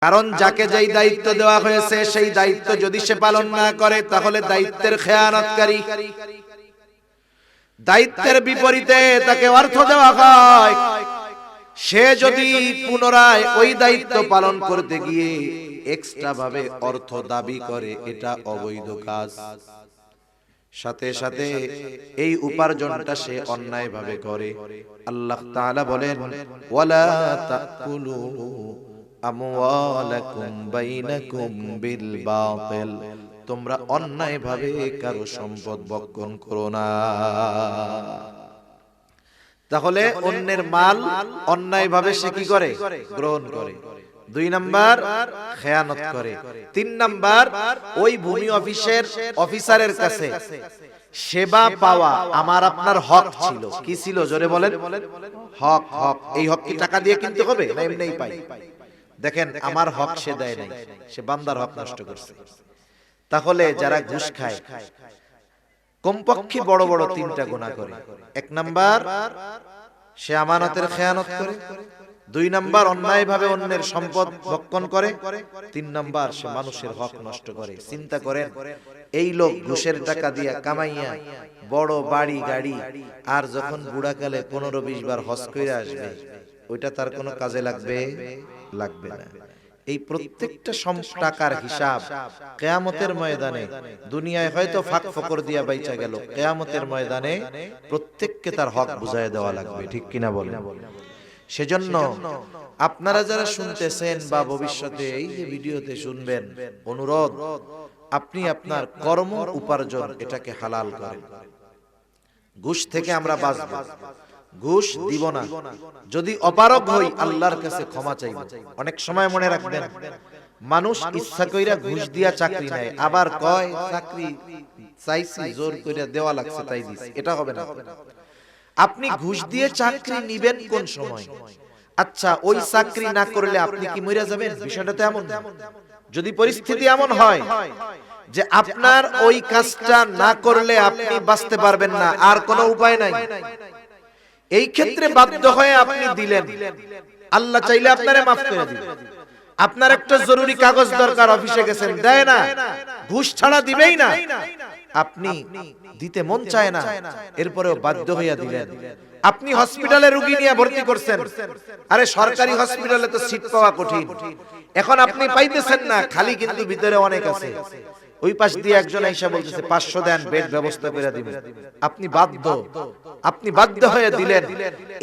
কারণ যাকে যেই দায়িত্ব দেওয়া হয়েছে সেই দায়িত্ব যদি সে পালন না করে তাহলে দায়িত্বের খেয়ানতকারী। দায়িত্বের বিপরীতে তাকে অর্থ দেওয়া হয়, সে যদি পুনরায় ওই দায়িত্ব পালন করতে গিয়ে এক্সট্রা ভাবে অর্থ দাবি করে, এটা অবৈধ কাজ। সাথে সাথে এই উপার্জনটা সে অন্যায় ভাবে করে। আল্লাহ তাআলা বলেন, ওয়ালা তাকুলু আমওয়ালাকুম বাইনাকুম বিল বাতিল, তোমরা অন্যায় ভাবে কারো সম্পদ ভক্ষণ করো না। তাহলে অন্যের মাল অন্যায় ভাবে সে কি করে? গ্রহণ করে। 2 নাম্বার খেয়ানত করে। 3 নাম্বার ওই ভূমি অফিসের অফিসারের কাছে সেবা পাওয়া আমার আপনার হক ছিল। কি ছিল? জোরে বলেন। হক। হক এই হক কি টাকা দিয়ে কিনতে হবে না এমনিই পাই? দেখেন, আমার হক সে দেয় নাই, সে বান্দার হক নষ্ট করছে। তাহলে যারা ঘুষ খায় কমপক্ষে বড় বড় 3টা গুনাহ করে। 1 নাম্বার সে আমানতের খেয়ানত করে, 2 নাম্বার অন্যায় ভাবে অন্যের সম্পদ ভক্ষণ করে, 3 নাম্বার সে মানুষের হক নষ্ট করে। চিন্তা করেন, এই লোক ঘুষের টাকা দিয়া কামাইয়া বড় বাড়ি গাড়ি, আর যখন বুড়াকালে 15-20 বার হজ কইরা আসবে, ওইটা তার কোনো কাজে লাগবে? লাগবে না। এই প্রত্যেকটা টাকার হিসাব কিয়ামতের ময়দানে, দুনিয়ায় হয়তো ফাঁক ফকর দিয়া বাইচা গেল, কিয়ামতের ময়দানে প্রত্যেককে তার হক বুঝায় দেওয়া লাগবে। ঠিক কিনা বলেন? সেজন্য আপনারা যারা শুনতেছেন বা ভবিষ্যতে এই যে ভিডিওতে শুনবেন, অনুরোধ, আপনি আপনার কর্ম উপার্জন এটাকে হালাল করেন। ঘুষ থেকে আমরা বাঁচব, ঘুষ দিব না। যদি অপারগ হই আল্লাহর কাছে ক্ষমা চাইব। অনেক সময় মনে রাখবেন, মানুষ ইচ্ছা কইরা ঘুষ দিয়া চাকরি নেয়, আবার কয় চাকরি চাইছি, জোর কইরা দেওয়া লাগছে তাই দিছি। এটা হবে না। আপনি ঘুষ দিয়ে চাকরি নিবেন কোন সময়? আচ্ছা, ওই চাকরি না করলে আপনি কি মরে যাবেন? বিষয়টা তো এমন না। যদি পরিস্থিতি এমন হয় যে আপনার ওই কাজটা না করলে আপনি বাঁচতে পারবেন না, আর কোনো উপায় নাই, এই ক্ষেত্রে বাধ্য হয়ে আপনি দিলেন, আল্লাহ চাইলে আপনারে মাফ করে দিবেন। আপনার একটা জরুরি কাগজ দরকার, অফিসে গেছেন, দেয় না, ঘুষ ছাড়া দিবেই না, আপনি দিতে মন চায় না, এরপরেও বাধ্য হইয়া দিলেন। আপনি হসপিটালে রোগী নিয়ে ভর্তি করছেন, আরে সরকারি হসপিটালে তো সিট পাওয়া কঠিন, এখন আপনি পাইতেছেন না, খালি কিন্তু ভিতরে অনেক আছে। ওই পাশ দিয়ে একজন আইসা বলতেছে 500 দেন, বেড ব্যবস্থা করে দিবেন। আপনি বাধ্য হয়ে দিলেন।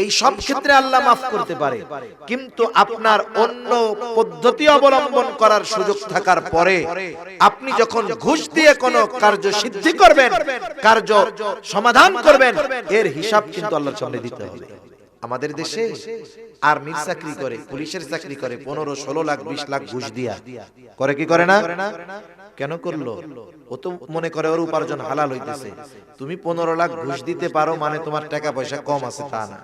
এই সব ক্ষেত্রে আল্লাহ মাফ করতে পারে, কিন্তু আপনার অন্য পদ্ধতি অবলম্বন করার সুযোগ থাকার পরে আপনি যখন ঘুষ দিয়ে কোনো কার্য সিদ্ধি করবেন, কার্য সমাধান করবেন, এর হিসাব কিন্তু আল্লাহর সামনে দিতে হবে। আমাদের দেশে আর্মির চাকরি করে, পুলিশের চাকরি করে, 15-16 লাখ 20 লাখ ঘুষ দিয়া করে। কি করে না? কেন করলো? ও তো মনে করে ওর উপার্জন হালাল হইতেছে। তুমি 15 লাখ ঘুষ দিতে পারো মানে তোমার টাকা পয়সা কম আছে তা না।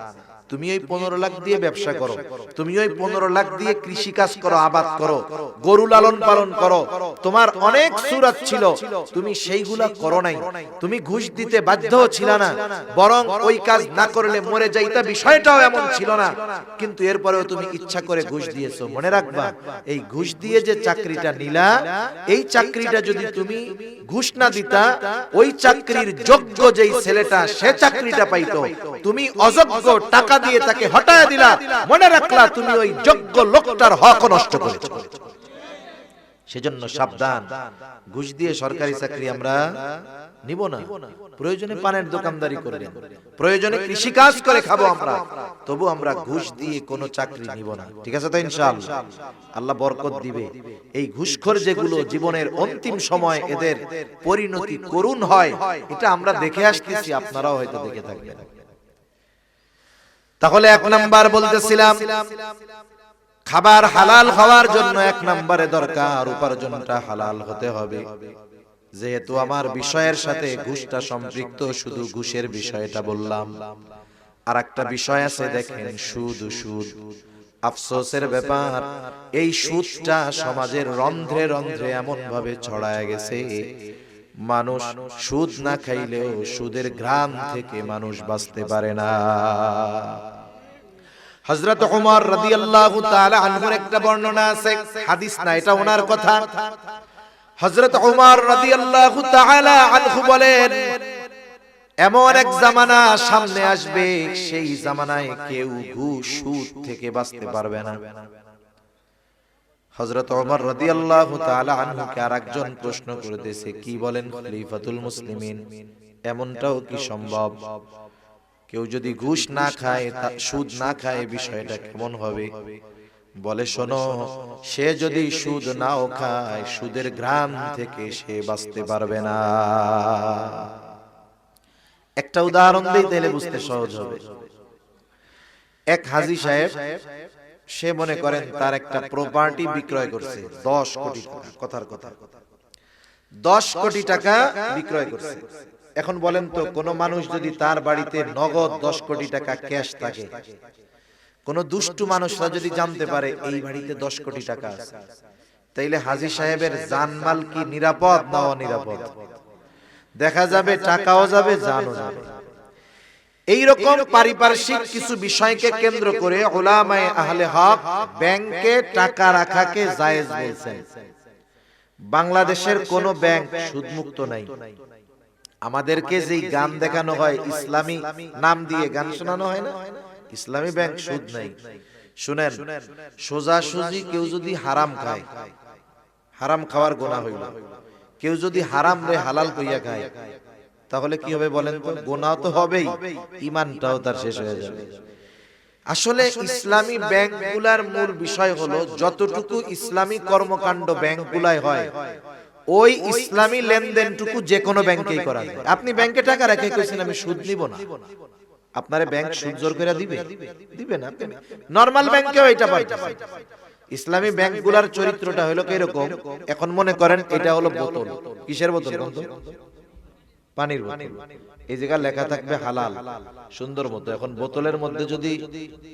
তুমি ওই 15 লাখ দিয়ে ব্যবসা করো, তুমি ওই 15 লাখ দিয়ে কৃষি কাজ করো, আবাদ করো, গরু লালন পালন করো, তোমার অনেক সুরাত ছিল, তুমি সেইগুলা করো নাই। তুমি ঘুষ দিতে বাধ্য ছিল না, বরং ওই কাজ না করলে মরে যাইতা, বিষয়টাও এমন ছিল না, কিন্তু এরপরেও তুমি ইচ্ছা করে ঘুষ দিয়েছো। মনে রাখবা, এই ঘুষ দিয়ে যে চাকরিটা নিলা, এই চাকরিটা যদি তুমি ঘুষ না দিতা, ওই চাকরির যোগ্য যেই ছেলেটা সে চাকরিটা পাইতো, তুমি অযোগ্য টাকা দিয়ে তাকে হটায় দিলা, মনে রাখলা তুমি ওই যোগ্য লোকটার হক নষ্ট করেছো। সেজন্য সাবধান, ঘুষ দিয়ে সরকারি চাকরি আমরা নিব না। প্রয়োজনে পানের দোকানদারি করবেন, প্রয়োজনে কৃষি কাজ করে খাবো আমরা, তবু আমরা ঘুষ দিয়ে কোনো চাকরি নিব না। ঠিক আছে তো? ইনশাআল্লাহ আল্লাহ বরকত দিবে। এই ঘুষখোর যেগুলো জীবনের অন্তিম সময় এদের পরিণতি করুণ হয়, এটা আমরা দেখে আসতেছি, আপনারাও হয়তো দেখে থাকবেন। তাহলে 1 নাম্বার বলতেছিলাম, খাবার হালাল হওয়ার জন্য 1 নম্বরে দরকার উপার্জনটা হালাল হতে হবে। যেহেতু আমার বিষয়ের সাথে ঘুষটা সম্পৃক্ত, শুধু ঘুষের বিষয়টা বললাম, আর একটা বিষয় আছে, দেখেন, সুদ। আফসোসের ব্যাপার, এই সুদটা সমাজের রন্ধ্রে রন্ধ্রে এমন ভাবে ছড়ায় গেছে, মানুষ সুদ না খাইলেও সুদের ঘ্রাণ থেকে মানুষ বাঁচতে পারে না। হযরত ওমর রাদিয়াল্লাহু তাআলা আনহুর একটা বর্ণনা আছে, হাদিস না, এটা ওনার কথা। হযরত ওমর রাদিয়াল্লাহু তাআলা আনহু বলেন, এমন এক জামানা সামনে আসবে, সেই জামানায় কেউ ঘুষ সুদ থেকে বাঁচতে পারবে না। হযরত ওমর রাদিয়াল্লাহু তাআলা আনহুকে আরেকজন প্রশ্ন করতেছে, কি বলেন খলিফাতুল মুসলিমিন, এমনটাও কি সম্ভব? কেউ যদি ঘুষ না খায়, সুদ না খায়, বিষয়টা কেমন হবে? বলে, শোনো, সে যদি সুদ নাও খায়, সুদের ঘ্রাণ থেকে সে বাঁচতে পারবে না। একটা উদাহরণ দিই, তাহলে বুঝতে সহজ হবে। এক হাজী সাহেব, সে মনে করেন তার একটা প্রপার্টি বিক্রয় করছে 10 কোটি টাকা, কথার কথা 10 কোটি টাকা বিক্রয় করছে। এখন বলেন তো, কোন মানুষ যদি তার বাড়িতে নগদ 10 কোটি টাকা ক্যাশ থাকে, কোন দুষ্টু মানুষরা যদি জানতে পারে এই বাড়িতে 10 কোটি টাকা আছে, তাইলে হাজী সাহেবের জানমাল কি নিরাপদ না অনিরাপদ? দেখা যাবে টাকাও যাবে, জানও যাবে। এইরকম পারিপার্শ্বিক কিছু বিষয়কে কেন্দ্র করে উলামায়ে আহলে হক ব্যাংকে টাকা রাখাকে জায়েজ বলছেন। বাংলাদেশের কোন ব্যাংক সুদমুক্ত নাই। আমাদেরকে যেই গান দেখানো হয়, ইসলামী নাম দিয়ে গান শোনানো হয় না, ইসলামী ব্যাংক সুদ নাই। শুনেন, সোজাসুজি কেউ যদি হারাম খায়, হারাম খাওয়ার গুনাহ হইল, কেউ যদি হারাম রে হালাল কইয়া খায়, তাহলে কি হবে বলেন তো? গুনাহ তো হবেই, ঈমানটাও তার শেষ হয়ে যাবে। আসলে ইসলামী ব্যাংকগুলার মূল বিষয় হলো, যতটুকু ইসলামী কর্মকাণ্ড ব্যাংকগুলায় হয়, ওই ইসলামী লেনদেনটুকু যে কোনো ব্যাংকেই করা যায়। আপনি ব্যাংকে টাকা রেখে কইছেন আমি সুদ নিব না, আপনারে ব্যাংক সুদ জোর করে দিবে? দিবে না। নরমাল ব্যাংকেও এটা পাইতেছে। ইসলামী ব্যাংকগুলার চরিত্রটা হলো এরকম। এখন মনে করেন এটা হলো বোতল, কিসের বোতল? পানির বোতল। এই জায়গায় লেখা থাকবে হালাল, সুন্দর মতো। এখন বোতলের মধ্যে যদি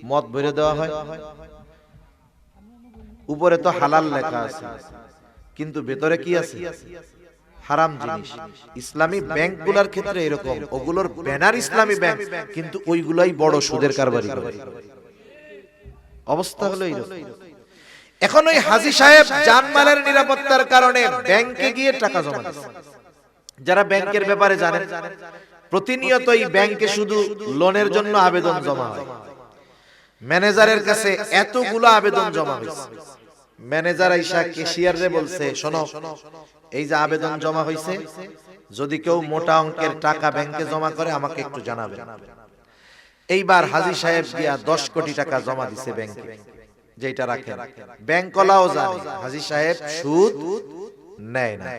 মদ ভরে দেওয়া হয়, উপরে তো হালাল লেখা আছে, কিন্তু ভেতরে কি আছে? হারাম জিনিস। ইসলামী ব্যাংকগুলোর ক্ষেত্রে এরকম, ওগুলোর ব্যানার ইসলামী ব্যাংক, কিন্তু ওইগুলাই বড় সুদের কারবারি করে। অবস্থা হলো এইরকম। এখন ওই হাজী সাহেব জানমালের নিরাপত্তার কারণে ব্যাংকে গিয়ে টাকা জমা দিয়েছে। যারা ব্যাংকের ব্যাপারে জানেন, প্রতিনিয়ত এই ব্যাংকে শুধু লোনের জন্য আবেদন জমা হয়। ম্যানেজারের কাছে এতগুলো আবেদন জমা হয়েছে। ম্যানেজার আইসা ক্যাশিয়ারে বলছে, শোনো, এই যে আবেদন জমা হয়েছে, যদি কেউ মোটা অঙ্কের টাকা ব্যাংকে জমা করে আমাকে একটু জানাবেন। এইবার হাজী সাহেব গিয়া 10 কোটি টাকা জমা দিছে ব্যাংকে, যেটা রাখেন। ব্যাংকওয়ালাও জানে হাজী সাহেব সুদ নেয় না।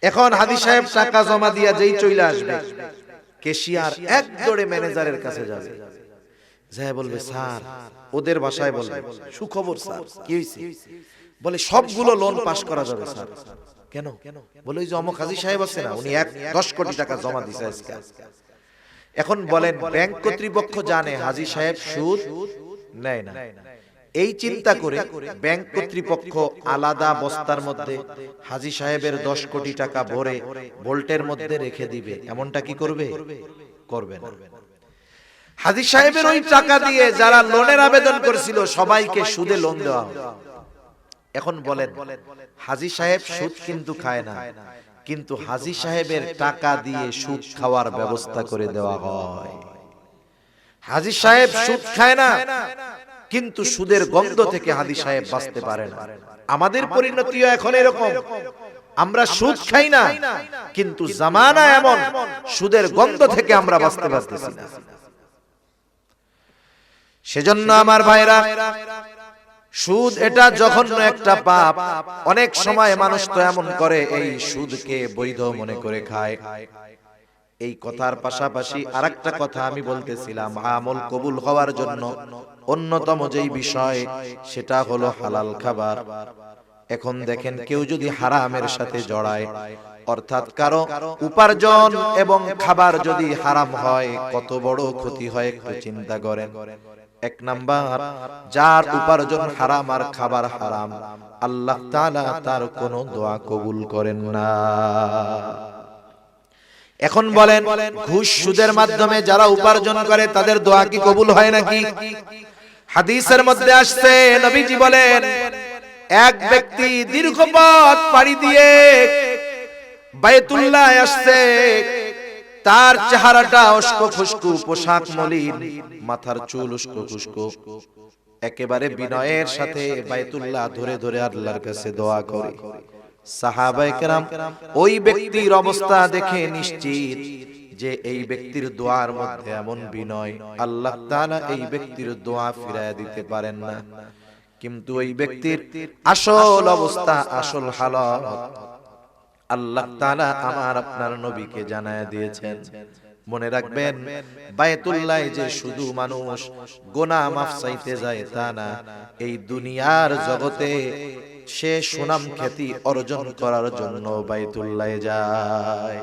এখন হাজী সাহেব টাকা জমা দিয়া যেই চলে আসবে, ক্যাশিয়ার এক দৌড়ে ম্যানেজারের কাছে যাবে, যায় বলবে, স্যার, ওদের ভাষায় বলবে, সুখবর স্যার। কি হইছে? বলে, সবগুলো লোন পাস করা যাবে স্যার। কেন? বলে, ওই যে অমুক হাজী সাহেব আছে না, উনি 10 কোটি টাকা জমা দিছে আজকে। এখন বলেন, ব্যাংক কর্তৃপক্ষ জানে হাজী সাহেব সুদ নেয় না। এই চিন্তা করে ব্যাংক কর্তৃপক্ষ আলাদা বস্তার মধ্যে হাজী সাহেবের 10 কোটি টাকা ভরে ভোল্টের মধ্যে রেখে দিবে। এমনটা কি করবে? করবে না। হাজী সাহেবের ওই টাকা দিয়ে যারা লোনের আবেদন করেছিল সবাইকে সুদে লোন দেওয়া হবে। এখন বলেন, হাজী সাহেব সুদ কিন্তু খায় না, কিন্তু হাজী সাহেবের টাকা দিয়ে সুদ খাওয়ার ব্যবস্থা করে দেওয়া হয়। হাজী সাহেব সুদ খায় না, কিন্তু সুদের গন্ধ থেকে হাজী সাহেব বাঁচতে পারে না। আমাদের পরিণতিও এখন এরকম, আমরা সুদ খাই না, কিন্তু জামানা এমন, সুদের গন্ধ থেকে আমরা বাঁচতে পারতেছি না। সেজন্য আমার ভাইরা, সুদ এটা জঘন্য একটা পাপ। অনেক সময় মানুষ তো এমন করে, এই সুদকে বৈধ মনে করে খায়। এই কথার পাশাপাশি আরেকটা কথা আমি বলতেছিলাম, আমল কবুল হওয়ার জন্য অন্যতম যেই বিষয়, সেটা হলো হালাল খাবার। এখন দেখেন, কেউ যদি হারামের সাথে জড়ায়, অর্থাৎ কারো উপার্জন এবং খাবার যদি হারাম হয়, কত বড় ক্ষতি হয় একটু চিন্তা করেন। এক নাম্বার, যার উপার্জন হারাম আর খাবার হারাম, আল্লাহ তাআলা তার কোনো দোয়া কবুল করেন না। এখন বলেন, ঘুষ সুদের মাধ্যমে যারা উপার্জন করে তাদের দোয়া কি কবুল হয় নাকি? হাদিসের মধ্যে আসছে, নবীজি বলেন, এক ব্যক্তি দীর্ঘ পথ পাড়ি দিয়ে বায়তুল্লাহ আসছে, তার চেহারাটা উস্কো খুস্কো, পোশাক মলিন, মাথার চুল উস্কো খুস্কো, একেবারে বিনয়ের সাথে বায়তুল্লাহ ধরে ধরে আল্লাহর কাছে দোয়া করে। সাহাবায়ে কেরাম ওই ব্যক্তির অবস্থা দেখে নিশ্চিত যে এই ব্যক্তির দোয়ার মধ্যে এমন বিনয়, আল্লাহ তাআলা এই ব্যক্তির দোয়া ফিরায় দিতে পারেন না। কিন্তু ওই ব্যক্তির আসল অবস্থা, আসল হালত আল্লাহ তাআলা আমার আপনার নবীকে জানায় দিয়েছেন। মনে রাখবেন, বায়তুল্লাহ যে শুধু মানুষ গুনাহ মাফ চাইতে যায় তা না, এই দুনিয়ার জগতে সে সুনাম খ্যাতি অর্জন করার জন্য বায়তুল্লাহ যায়।